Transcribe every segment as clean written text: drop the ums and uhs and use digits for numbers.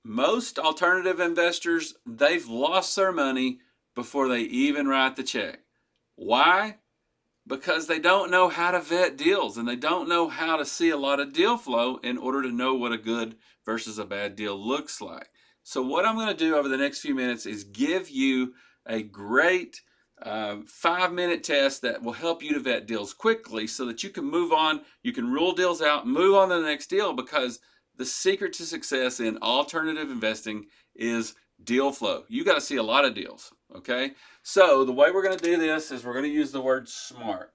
Most alternative investors, they've lost their money before they even write the check. Why? Because they don't know how to vet deals and they don't know how to see a lot of deal flow in order to know what a good versus a bad deal looks like. So, what I'm going to do over the next few minutes is give you a great 5-minute test that will help you to vet deals quickly so that you can move on, you can rule deals out, move on to the next deal, because the secret to success in alternative investing is deal flow. You got to see a lot of deals, okay? So the way we're going to do this is we're going to use the word SMART.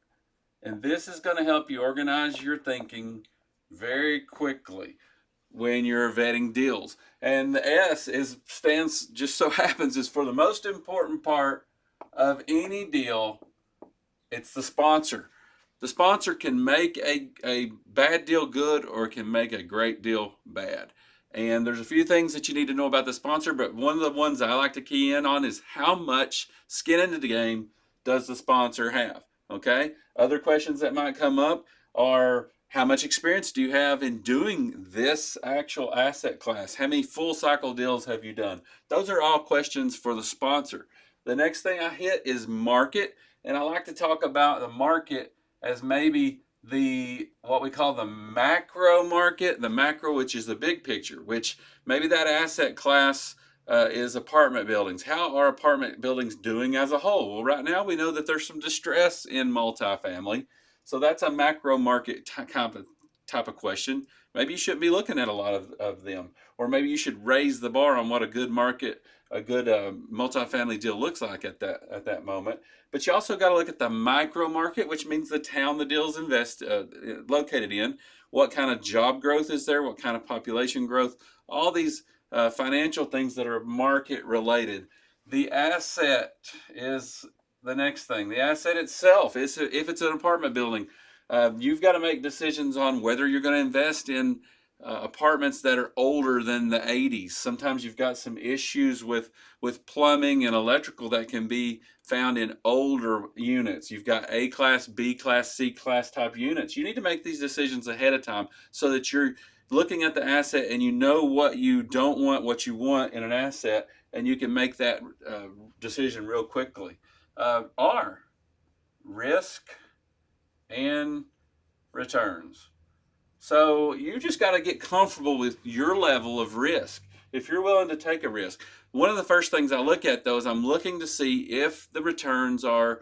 And this is going to help you organize your thinking very quickly when you're vetting deals. And the S is stands, just so happens, is for the most important part of any deal. It's the sponsor. The sponsor can make a bad deal good, or it can make a great deal bad. And there's a few things that you need to know about the sponsor, but one of the ones I like to key in on is how much skin into the game does the sponsor have? Okay. Other questions that might come up are, how much experience do you have in doing this actual asset class? How many full cycle deals have you done? Those are all questions for the sponsor. The next thing I hit is market, and I like to talk about the market as maybe the what we call the macro market, the macro, which is the big picture, which maybe that asset class is apartment buildings. How are apartment buildings doing as a whole? Well, right now we know that there's some distress in multifamily, so that's a macro market type of question. Maybe you shouldn't be looking at a lot of them, or maybe you should raise the bar on what a good market, a good multifamily deal looks like at that moment. But you also got to look at the micro market, which means the town the deal's located in. What kind of job growth is there? What kind of population growth? All these financial things that are market related. The asset is the next thing. The asset itself is, if it's an apartment building, you've got to make decisions on whether you're going to invest in apartments that are older than the 80s. Sometimes you've got some issues with plumbing and electrical that can be found in older units. You've got A class, B class, C class type units. You need to make these decisions ahead of time so that you're looking at the asset and you know what you don't want, what you want in an asset, and you can make that decision real quickly. R, risk and returns. So you just got to get comfortable with your level of risk. If you're willing to take a risk, one of the first things I look at, though, is I'm looking to see if the returns are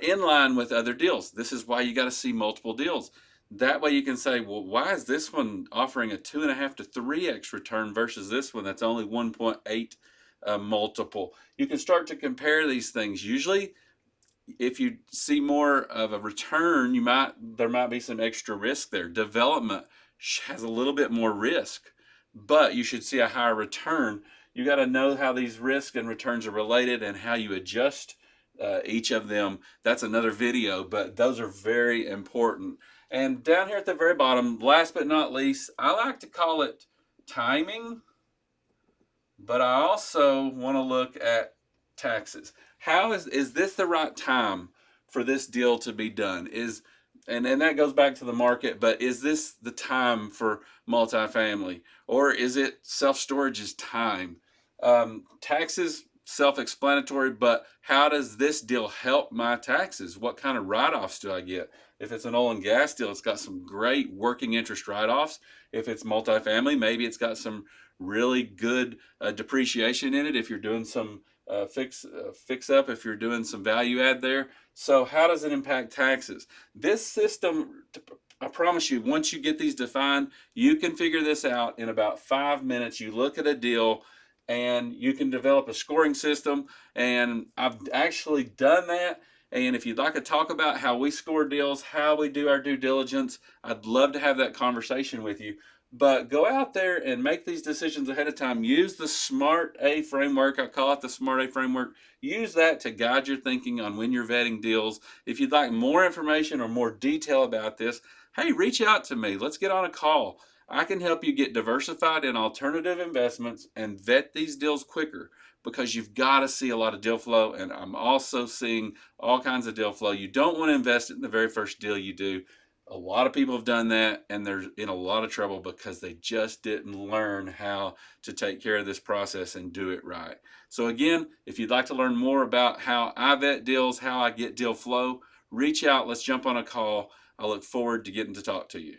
in line with other deals. This is why you got to see multiple deals. That way you can say, well, why is this one offering a 2.5 to 3x return versus this one that's only 1.8 multiple? You can start to compare these things. Usually, if you see more of a return, there might be some extra risk there. Development has a little bit more risk, but you should see a higher return. You got to know how these risks and returns are related and how you adjust each of them. That's another video, but those are very important. And down here at the very bottom, last but not least, I like to call it timing, but I also want to look at taxes. How is this the right time for this deal to be done? And that goes back to the market, but is this the time for multifamily, or is it self-storage's time? Taxes, self-explanatory, but how does this deal help my taxes? What kind of write-offs do I get? If it's an oil and gas deal, it's got some great working interest write-offs. If it's multifamily, maybe it's got some really good depreciation in it if you're doing some fix up, if you're doing some value add there. So how does it impact taxes? This system, I promise you, once you get these defined, you can figure this out in about 5 minutes. You look at a deal and you can develop a scoring system, and I've actually done that. And if you'd like to talk about how we score deals, how we do our due diligence, I'd love to have that conversation with you. But go out there and make these decisions ahead of time. Use the SMART A framework. I call it the SMART A framework. Use that to guide your thinking on when you're vetting deals. If you'd like more information or more detail about this, hey, reach out to me. Let's get on a call. I can help you get diversified in alternative investments and vet these deals quicker, because you've got to see a lot of deal flow, and I'm also seeing all kinds of deal flow. You don't want to invest in the very first deal you do. A lot of people have done that, and they're in a lot of trouble because they just didn't learn how to take care of this process and do it right. So again, if you'd like to learn more about how I vet deals, how I get deal flow, reach out. Let's jump on a call. I look forward to getting to talk to you.